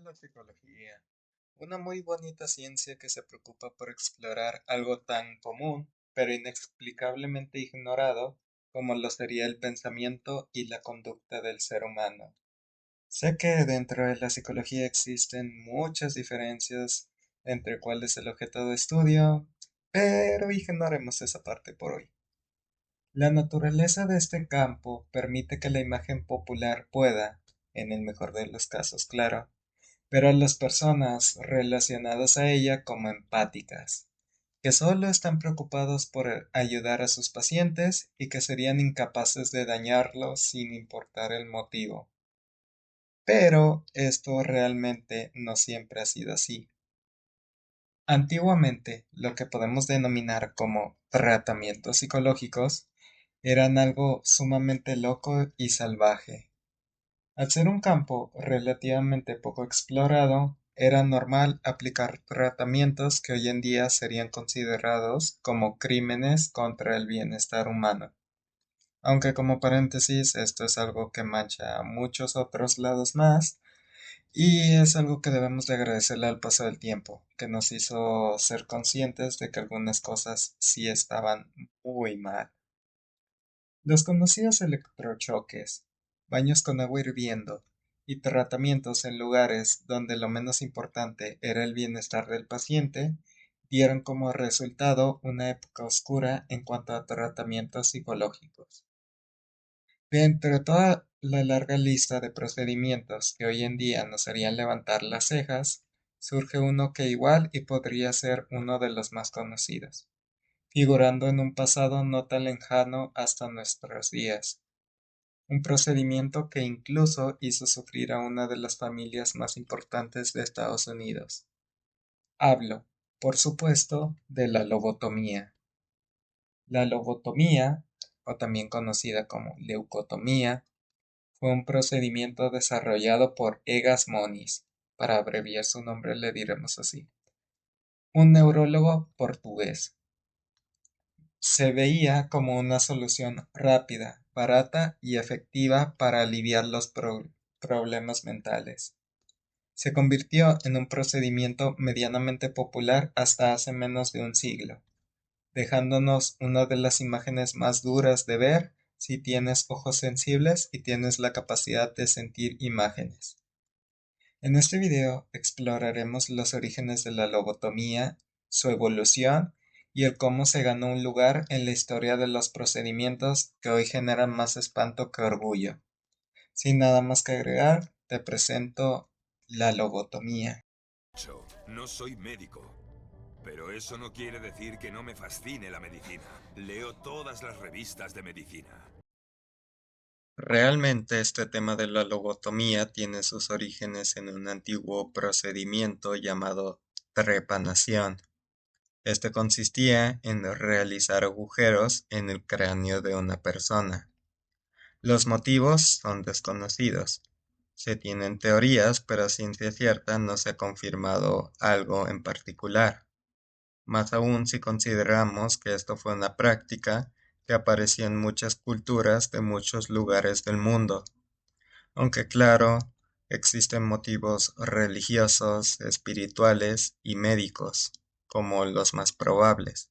la psicología, una muy bonita ciencia que se preocupa por explorar algo tan común, pero inexplicablemente ignorado, como lo sería el pensamiento y la conducta del ser humano. Sé que dentro de la psicología existen muchas diferencias entre cuál es el objeto de estudio, pero ignoremos esa parte por hoy. La naturaleza de este campo permite que la imagen popular pueda, en el mejor de los casos, claro, pero a las personas relacionadas a ella como empáticas, que solo están preocupados por ayudar a sus pacientes y que serían incapaces de dañarlos sin importar el motivo. Pero esto realmente no siempre ha sido así. Antiguamente, lo que podemos denominar como tratamientos psicológicos eran algo sumamente loco y salvaje. Al ser un campo relativamente poco explorado, era normal aplicar tratamientos que hoy en día serían considerados como crímenes contra el bienestar humano. Aunque como paréntesis, esto es algo que mancha a muchos otros lados más, y es algo que debemos de agradecerle al paso del tiempo, que nos hizo ser conscientes de que algunas cosas sí estaban muy mal. Los conocidos electrochoques, baños con agua hirviendo y tratamientos en lugares donde lo menos importante era el bienestar del paciente, dieron como resultado una época oscura en cuanto a tratamientos psicológicos. De entre toda la larga lista de procedimientos que hoy en día nos harían levantar las cejas, surge uno que igual y podría ser uno de los más conocidos, figurando en un pasado no tan lejano hasta nuestros días. Un procedimiento que incluso hizo sufrir a una de las familias más importantes de Estados Unidos. Hablo, por supuesto, de la lobotomía. La lobotomía, o también conocida como leucotomía, fue un procedimiento desarrollado por Egas Moniz, para abreviar su nombre le diremos así, un neurólogo portugués. Se veía como una solución rápida, barata y efectiva para aliviar los problemas mentales. Se convirtió en un procedimiento medianamente popular hasta hace menos de un siglo, dejándonos una de las imágenes más duras de ver si tienes ojos sensibles y tienes la capacidad de sentir imágenes. En este video exploraremos los orígenes de la lobotomía, su evolución y el cómo se ganó un lugar en la historia de los procedimientos que hoy generan más espanto que orgullo. Sin nada más que agregar, te presento la lobotomía. No soy médico, pero eso no quiere decir que no me fascine la medicina. Leo todas las revistas de medicina. Realmente este tema de la lobotomía tiene sus orígenes en un antiguo procedimiento llamado trepanación. Este consistía en realizar agujeros en el cráneo de una persona. Los motivos son desconocidos. Se tienen teorías, pero a ciencia cierta no se ha confirmado algo en particular. Más aún si consideramos que esto fue una práctica que apareció en muchas culturas de muchos lugares del mundo. Aunque claro, existen motivos religiosos, espirituales y médicos, como los más probables,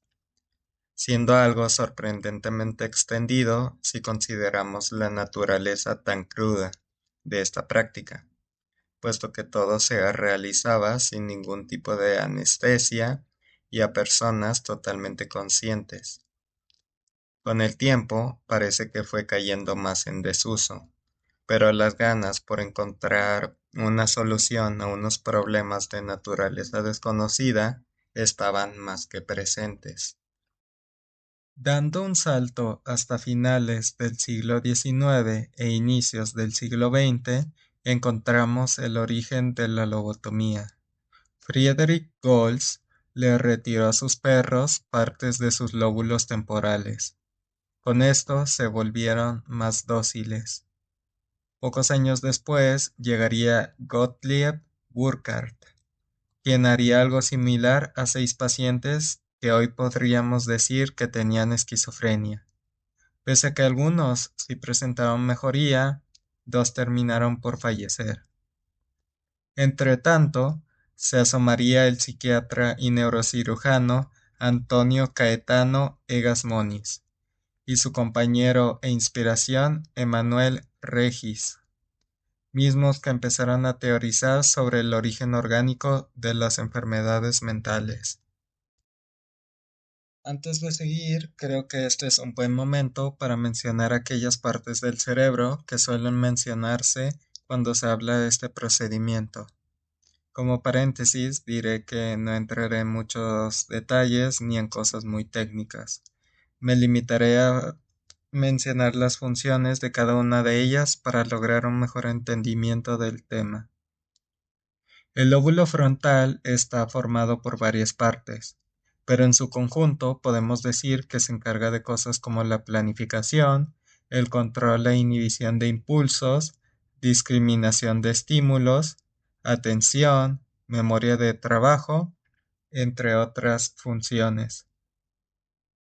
siendo algo sorprendentemente extendido si consideramos la naturaleza tan cruda de esta práctica, puesto que todo se realizaba sin ningún tipo de anestesia y a personas totalmente conscientes. Con el tiempo parece que fue cayendo más en desuso, pero las ganas por encontrar una solución a unos problemas de naturaleza desconocida estaban más que presentes. Dando un salto hasta finales del siglo XIX e inicios del siglo XX, encontramos el origen de la lobotomía. Friedrich Goltz le retiró a sus perros partes de sus lóbulos temporales. Con esto se volvieron más dóciles. Pocos años después llegaría Gottlieb Burckhardt, quien haría algo similar a 6 pacientes que hoy podríamos decir que tenían esquizofrenia. Pese a que algunos sí presentaron mejoría, 2 terminaron por fallecer. Entretanto, se asomaría el psiquiatra y neurocirujano Antonio Caetano Egas Moniz y su compañero e inspiración Emmanuel Regis, mismos que empezaron a teorizar sobre el origen orgánico de las enfermedades mentales. Antes de seguir, creo que este es un buen momento para mencionar aquellas partes del cerebro que suelen mencionarse cuando se habla de este procedimiento. Como paréntesis, diré que no entraré en muchos detalles ni en cosas muy técnicas. Me limitaré a mencionar las funciones de cada una de ellas para lograr un mejor entendimiento del tema. El lóbulo frontal está formado por varias partes, pero en su conjunto podemos decir que se encarga de cosas como la planificación, el control e inhibición de impulsos, discriminación de estímulos, atención, memoria de trabajo, entre otras funciones.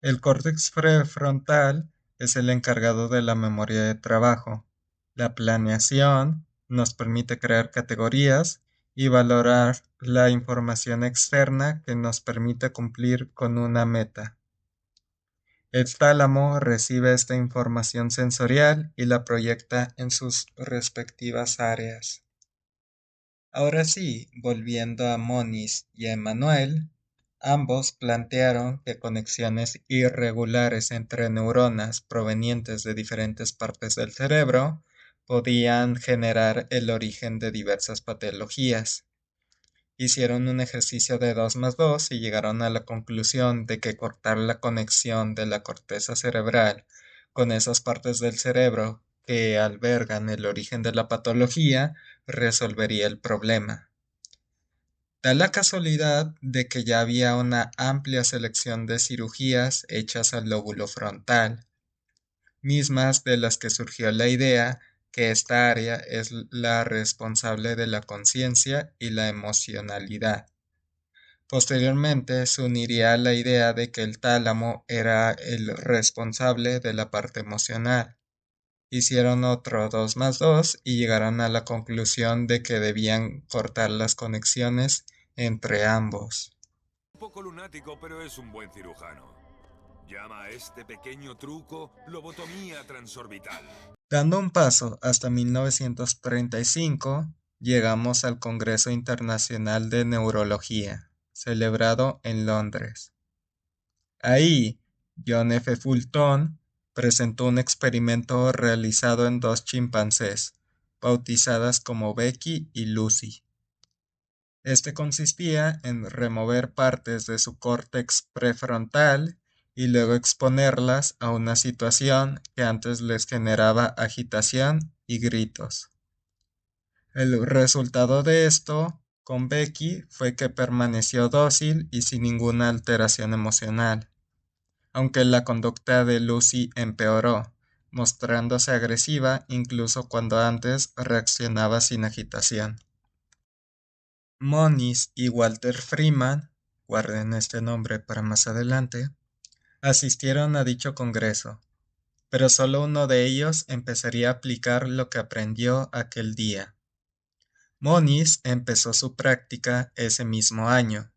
El córtex prefrontal es el encargado de la memoria de trabajo. La planeación nos permite crear categorías y valorar la información externa que nos permite cumplir con una meta. El tálamo recibe esta información sensorial y la proyecta en sus respectivas áreas. Ahora sí, volviendo a Moniz y a Emmanuel, ambos plantearon que conexiones irregulares entre neuronas provenientes de diferentes partes del cerebro podían generar el origen de diversas patologías. Hicieron un ejercicio de 2 más 2 y llegaron a la conclusión de que cortar la conexión de la corteza cerebral con esas partes del cerebro que albergan el origen de la patología resolvería el problema. Da la casualidad de que ya había una amplia selección de cirugías hechas al lóbulo frontal, mismas de las que surgió la idea que esta área es la responsable de la conciencia y la emocionalidad. Posteriormente se uniría la idea de que el tálamo era el responsable de la parte emocional. Hicieron otro 2 más 2 y llegaron a la conclusión de que debían cortar las conexiones entre ambos. Un poco lunático, pero es un buen cirujano. Llama a este pequeño truco lobotomía transorbital. Dando un paso hasta 1935, llegamos al Congreso Internacional de Neurología, celebrado en Londres. Ahí, John F. Fulton presentó un experimento realizado en 2 chimpancés, bautizadas como Becky y Lucy. Este consistía en remover partes de su córtex prefrontal y luego exponerlas a una situación que antes les generaba agitación y gritos. El resultado de esto con Becky fue que permaneció dócil y sin ninguna alteración emocional, aunque la conducta de Lucy empeoró, mostrándose agresiva incluso cuando antes reaccionaba sin agitación. Moniz y Walter Freeman, guarden este nombre para más adelante, asistieron a dicho congreso, pero solo uno de ellos empezaría a aplicar lo que aprendió aquel día. Moniz empezó su práctica ese mismo año.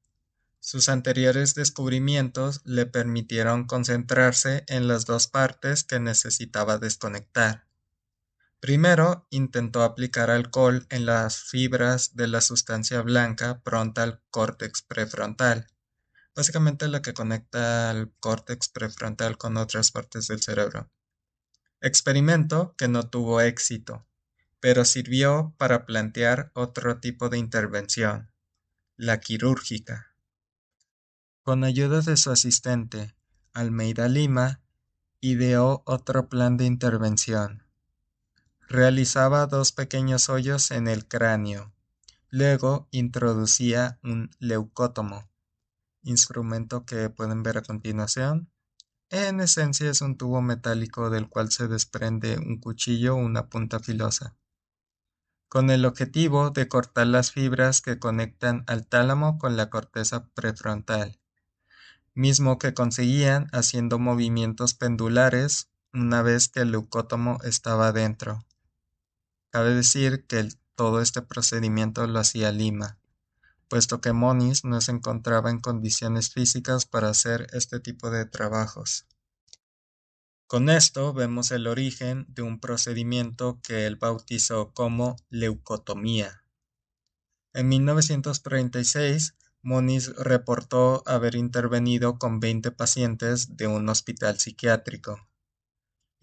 Sus anteriores descubrimientos le permitieron concentrarse en las 2 partes que necesitaba desconectar. Primero, intentó aplicar alcohol en las fibras de la sustancia blanca pronta al córtex prefrontal, básicamente la que conecta al córtex prefrontal con otras partes del cerebro. Experimento que no tuvo éxito, pero sirvió para plantear otro tipo de intervención, la quirúrgica. Con ayuda de su asistente, Almeida Lima, ideó otro plan de intervención. Realizaba 2 pequeños hoyos en el cráneo. Luego introducía un leucótomo, instrumento que pueden ver a continuación. En esencia es un tubo metálico del cual se desprende un cuchillo o una punta filosa, con el objetivo de cortar las fibras que conectan al tálamo con la corteza prefrontal, mismo que conseguían haciendo movimientos pendulares una vez que el leucótomo estaba dentro. Cabe decir que todo este procedimiento lo hacía Lima, puesto que Moniz no se encontraba en condiciones físicas para hacer este tipo de trabajos. Con esto vemos el origen de un procedimiento que él bautizó como leucotomía. En 1936, Moniz reportó haber intervenido con 20 pacientes de un hospital psiquiátrico,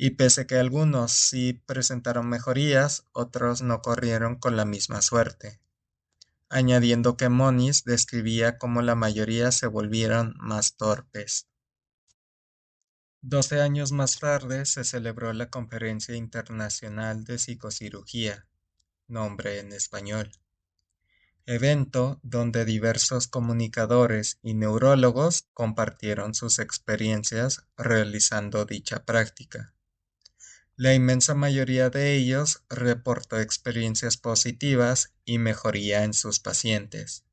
y pese que algunos sí presentaron mejorías, otros no corrieron con la misma suerte, añadiendo que Moniz describía cómo la mayoría se volvieron más torpes. 12 años más tarde se celebró la Conferencia Internacional de Psicocirugía, nombre en español, evento donde diversos comunicadores y neurólogos compartieron sus experiencias realizando dicha práctica. La inmensa mayoría de ellos reportó experiencias positivas y mejoría en sus pacientes,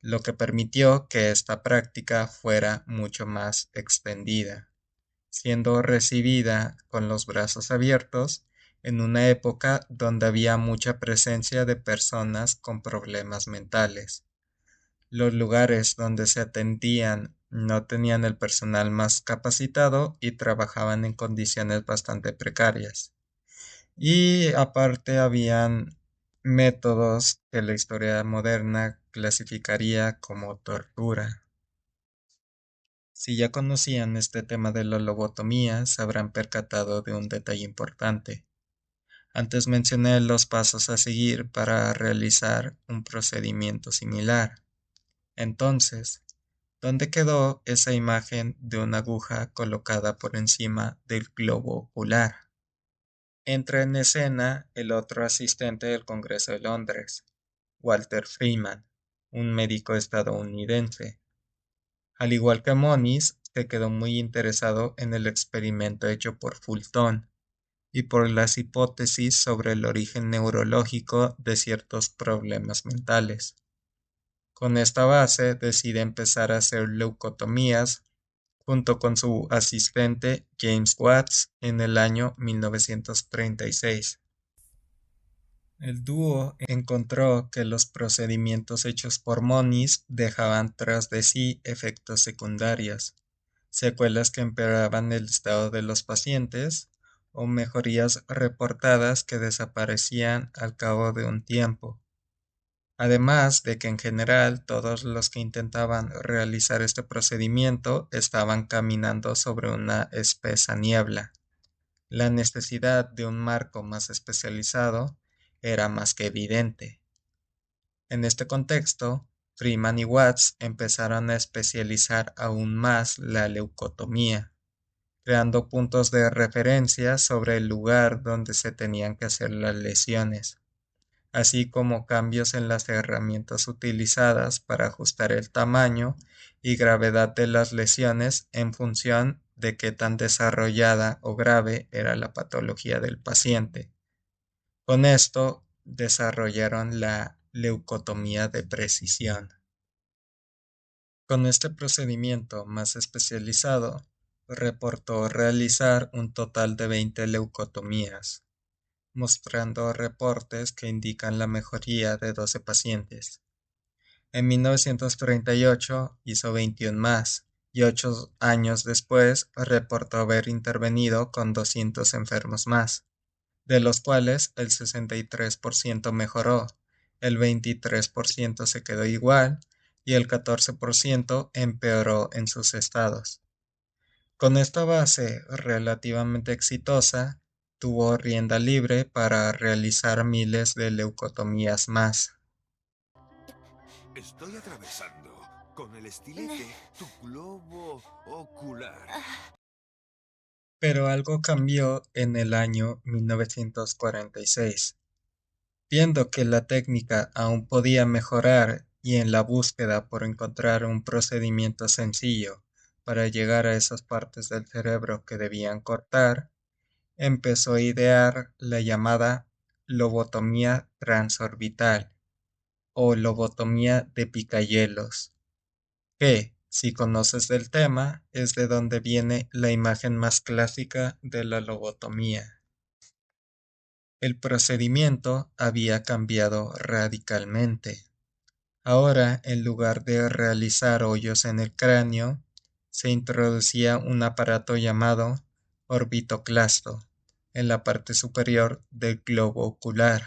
lo que permitió que esta práctica fuera mucho más extendida, siendo recibida con los brazos abiertos en una época donde había mucha presencia de personas con problemas mentales. Los lugares donde se atendían no tenían el personal más capacitado y trabajaban en condiciones bastante precarias. Y aparte habían métodos que la historia moderna clasificaría como tortura. Si ya conocían este tema de la lobotomía, se habrán percatado de un detalle importante. Antes mencioné los pasos a seguir para realizar un procedimiento similar. Entonces, ¿dónde quedó esa imagen de una aguja colocada por encima del globo ocular? Entra en escena el otro asistente del Congreso de Londres, Walter Freeman, un médico estadounidense. Al igual que Moniz, se quedó muy interesado en el experimento hecho por Fulton y por las hipótesis sobre el origen neurológico de ciertos problemas mentales. Con esta base decide empezar a hacer leucotomías junto con su asistente James Watts en el año 1936. El dúo encontró que los procedimientos hechos por Moniz dejaban tras de sí efectos secundarios, secuelas que empeoraban el estado de los pacientes o mejorías reportadas que desaparecían al cabo de un tiempo. Además de que en general todos los que intentaban realizar este procedimiento estaban caminando sobre una espesa niebla. La necesidad de un marco más especializado era más que evidente. En este contexto, Freeman y Watts empezaron a especializar aún más la leucotomía, creando puntos de referencia sobre el lugar donde se tenían que hacer las lesiones, así como cambios en las herramientas utilizadas para ajustar el tamaño y gravedad de las lesiones en función de qué tan desarrollada o grave era la patología del paciente. Con esto desarrollaron la leucotomía de precisión. Con este procedimiento más especializado, reportó realizar un total de 20 leucotomías, mostrando reportes que indican la mejoría de 12 pacientes. En 1938 hizo 21 más y 8 años después reportó haber intervenido con 200 enfermos más, de los cuales el 63% mejoró, el 23% se quedó igual y el 14% empeoró en sus estados. Con esta base relativamente exitosa, tuvo rienda libre para realizar miles de leucotomías más. Estoy atravesando con el estilete tu globo ocular. Pero algo cambió en el año 1946. Viendo que la técnica aún podía mejorar y en la búsqueda por encontrar un procedimiento sencillo para llegar a esas partes del cerebro que debían cortar, empezó a idear la llamada lobotomía transorbital o lobotomía de picayelos, que, si conoces del tema, es de donde viene la imagen más clásica de la lobotomía. El procedimiento había cambiado radicalmente. Ahora, en lugar de realizar hoyos en el cráneo, se introducía un aparato llamado orbitoclasto en la parte superior del globo ocular.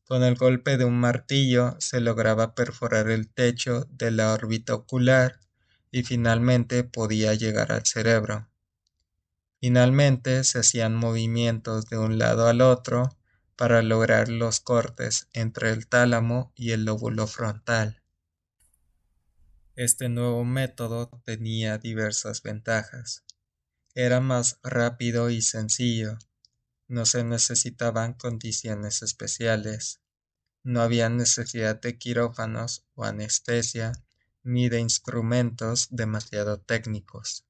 Con el golpe de un martillo se lograba perforar el techo de la órbita ocular y finalmente podía llegar al cerebro. Finalmente se hacían movimientos de un lado al otro para lograr los cortes entre el tálamo y el lóbulo frontal. Este nuevo método tenía diversas ventajas. Era más rápido y sencillo. No se necesitaban condiciones especiales. No había necesidad de quirófanos o anestesia, ni de instrumentos demasiado técnicos.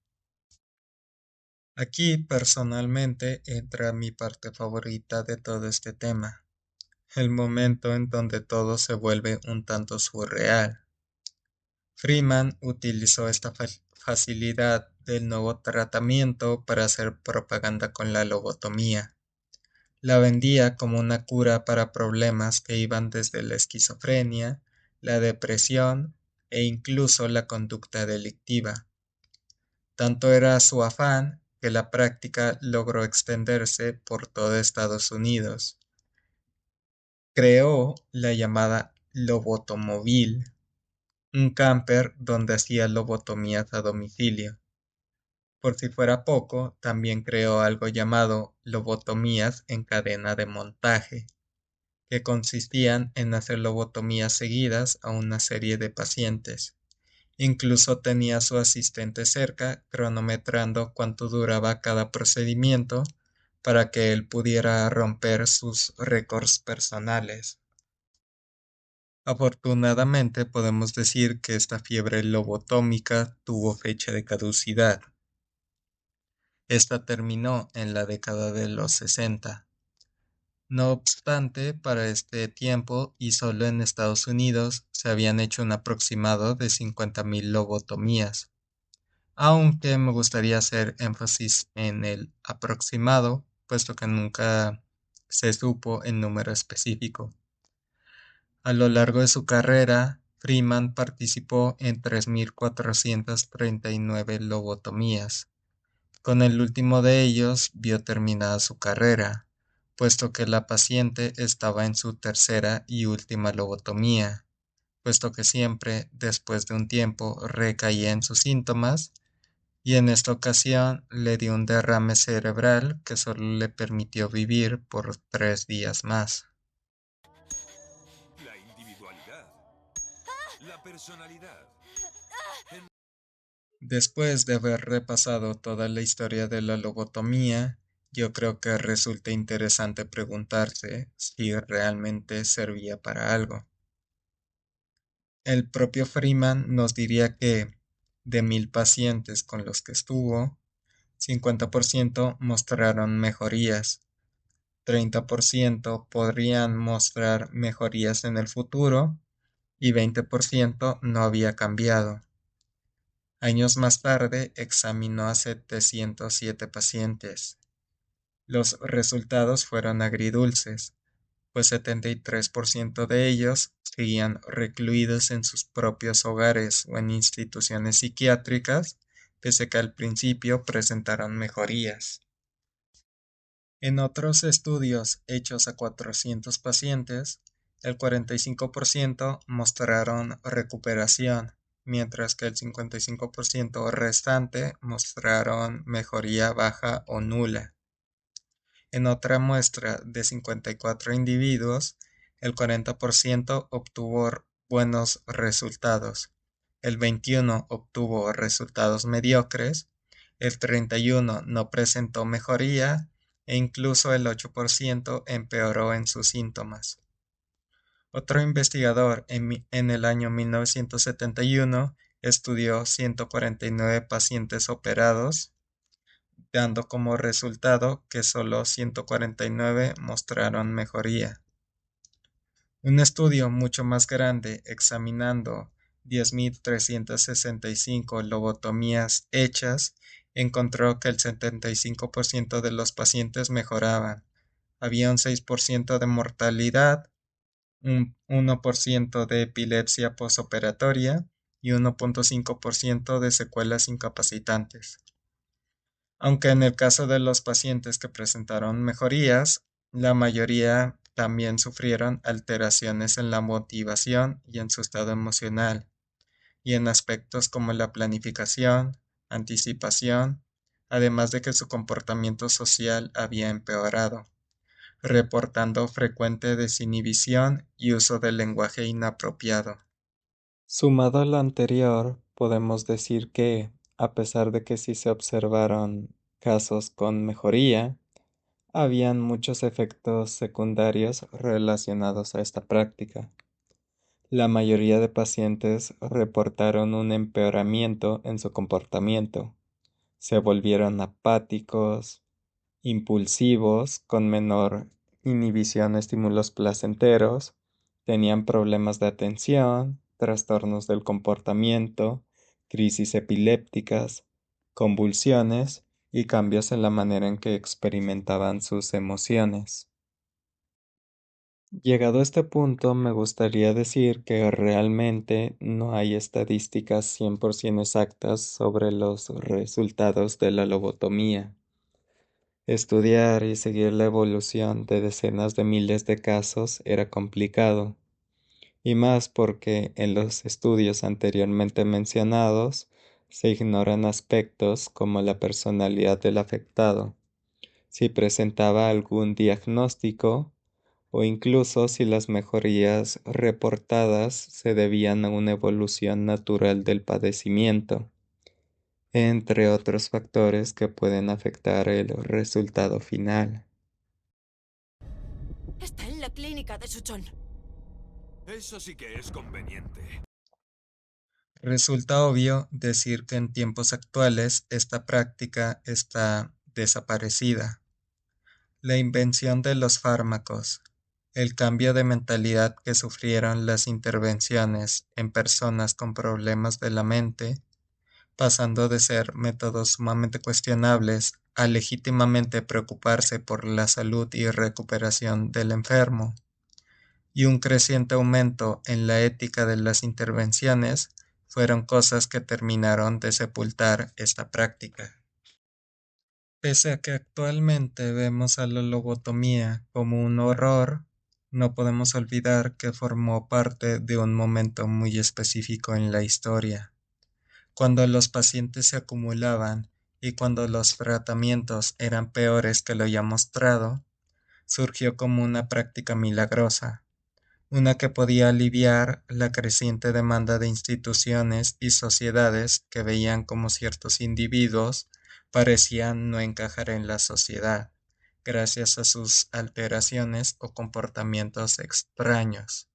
Aquí personalmente entra mi parte favorita de todo este tema, el momento en donde todo se vuelve un tanto surreal. Freeman utilizó esta facilidad del nuevo tratamiento para hacer propaganda con la lobotomía. La vendía como una cura para problemas que iban desde la esquizofrenia, la depresión e incluso la conducta delictiva. Tanto era su afán que la práctica logró extenderse por todo Estados Unidos. Creó la llamada lobotomóvil, un camper donde hacía lobotomías a domicilio. Por si fuera poco, también creó algo llamado lobotomías en cadena de montaje, que consistían en hacer lobotomías seguidas a una serie de pacientes. Incluso tenía a su asistente cerca, cronometrando cuánto duraba cada procedimiento para que él pudiera romper sus récords personales. Afortunadamente podemos decir que esta fiebre lobotómica tuvo fecha de caducidad. Esta terminó en la década de los 60. No obstante, para este tiempo y solo en Estados Unidos se habían hecho un aproximado de 50.000 lobotomías, aunque me gustaría hacer énfasis en el aproximado, puesto que nunca se supo el número específico. A lo largo de su carrera, Freeman participó en 3.439 lobotomías. Con el último de ellos vio terminada su carrera, puesto que la paciente estaba en su tercera y última lobotomía, puesto que siempre, después de un tiempo, recaía en sus síntomas, y en esta ocasión le dio un derrame cerebral que solo le permitió vivir por 3 días más. La individualidad. La personalidad. Después de haber repasado toda la historia de la lobotomía, yo creo que resulta interesante preguntarse si realmente servía para algo. El propio Freeman nos diría que, de 1.000 pacientes con los que estuvo, 50% mostraron mejorías, 30% podrían mostrar mejorías en el futuro y 20% no había cambiado. Años más tarde examinó a 707 pacientes. Los resultados fueron agridulces, pues 73% de ellos seguían recluidos en sus propios hogares o en instituciones psiquiátricas, pese a que al principio presentaron mejorías. En otros estudios hechos a 400 pacientes, el 45% mostraron recuperación, mientras que el 55% restante mostraron mejoría baja o nula. En otra muestra de 54 individuos, el 40% obtuvo buenos resultados, el 21% obtuvo resultados mediocres, el 31% no presentó mejoría e incluso el 8% empeoró en sus síntomas. Otro investigador en el año 1971 estudió 149 pacientes operados, dando como resultado que solo 149 mostraron mejoría. Un estudio mucho más grande, examinando 10.365 lobotomías hechas, encontró que el 75% de los pacientes mejoraban, había un 6% de mortalidad, un 1% de epilepsia posoperatoria y 1,5% de secuelas incapacitantes. Aunque en el caso de los pacientes que presentaron mejorías, la mayoría también sufrieron alteraciones en la motivación y en su estado emocional, y en aspectos como la planificación, anticipación, además de que su comportamiento social había empeorado, reportando frecuente desinhibición y uso del lenguaje inapropiado. Sumado a lo anterior, podemos decir que, a pesar de que sí se observaron casos con mejoría, habían muchos efectos secundarios relacionados a esta práctica. La mayoría de pacientes reportaron un empeoramiento en su comportamiento. Se volvieron apáticos, impulsivos, con menor inhibición a estímulos placenteros, tenían problemas de atención, trastornos del comportamiento, crisis epilépticas, convulsiones y cambios en la manera en que experimentaban sus emociones. Llegado a este punto, me gustaría decir que realmente no hay estadísticas 100% exactas sobre los resultados de la lobotomía. Estudiar y seguir la evolución de decenas de miles de casos era complicado, y más porque en los estudios anteriormente mencionados se ignoran aspectos como la personalidad del afectado, si presentaba algún diagnóstico o incluso si las mejorías reportadas se debían a una evolución natural del padecimiento, entre otros factores que pueden afectar el resultado final. Está en la clínica de Suchon. Eso sí que es conveniente. Resulta obvio decir que en tiempos actuales esta práctica está desaparecida. La invención de los fármacos, el cambio de mentalidad que sufrieron las intervenciones en personas con problemas de la mente, pasando de ser métodos sumamente cuestionables a legítimamente preocuparse por la salud y recuperación del enfermo, y un creciente aumento en la ética de las intervenciones fueron cosas que terminaron de sepultar esta práctica. Pese a que actualmente vemos a la lobotomía como un horror, no podemos olvidar que formó parte de un momento muy específico en la historia, cuando los pacientes se acumulaban y cuando los tratamientos eran peores que lo ya mostrado, surgió como una práctica milagrosa, una que podía aliviar la creciente demanda de instituciones y sociedades que veían como ciertos individuos parecían no encajar en la sociedad, gracias a sus alteraciones o comportamientos extraños.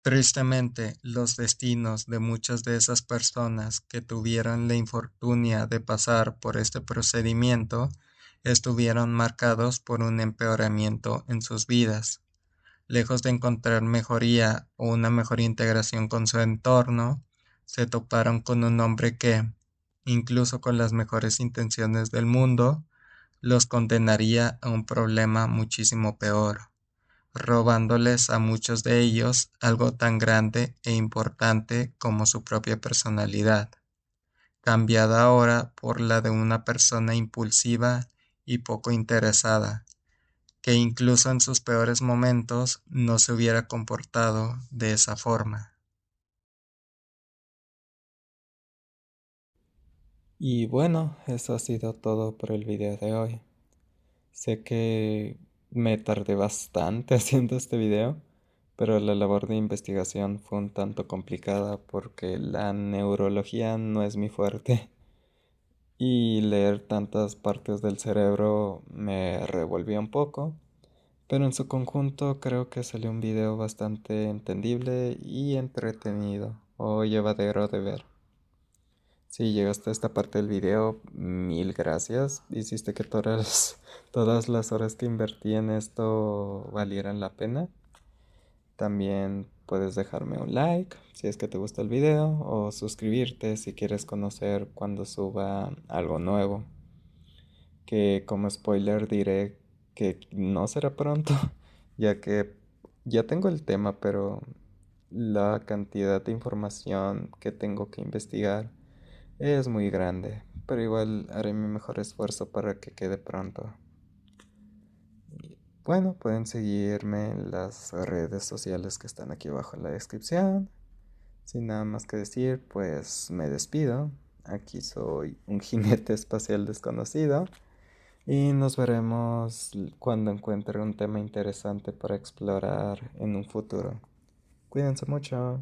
Tristemente, los destinos de muchas de esas personas que tuvieron la infortunia de pasar por este procedimiento estuvieron marcados por un empeoramiento en sus vidas. Lejos de encontrar mejoría o una mejor integración con su entorno, se toparon con un hombre que, incluso con las mejores intenciones del mundo, los condenaría a un problema muchísimo peor, robándoles a muchos de ellos algo tan grande e importante como su propia personalidad, cambiada ahora por la de una persona impulsiva y poco interesada, que incluso en sus peores momentos no se hubiera comportado de esa forma. Y bueno, eso ha sido todo por el video de hoy. Sé que me tardé bastante haciendo este video, pero la labor de investigación fue un tanto complicada porque la neurología no es mi fuerte y leer tantas partes del cerebro me revolvió un poco. Pero en su conjunto creo que salió un video bastante entendible y entretenido o llevadero de ver. Si llegaste a esta parte del video, mil gracias. Hiciste que todas las horas que invertí en esto valieran la pena. También puedes dejarme un like si es que te gusta el video o suscribirte si quieres conocer cuando suba algo nuevo. Que como spoiler diré que no será pronto, ya que ya tengo el tema, pero la cantidad de información que tengo que investigar es muy grande, pero igual haré mi mejor esfuerzo para que quede pronto. Y bueno, pueden seguirme en las redes sociales que están aquí abajo en la descripción. Sin nada más que decir, pues me despido. Aquí soy un jinete espacial desconocido y nos veremos cuando encuentre un tema interesante para explorar en un futuro. Cuídense mucho.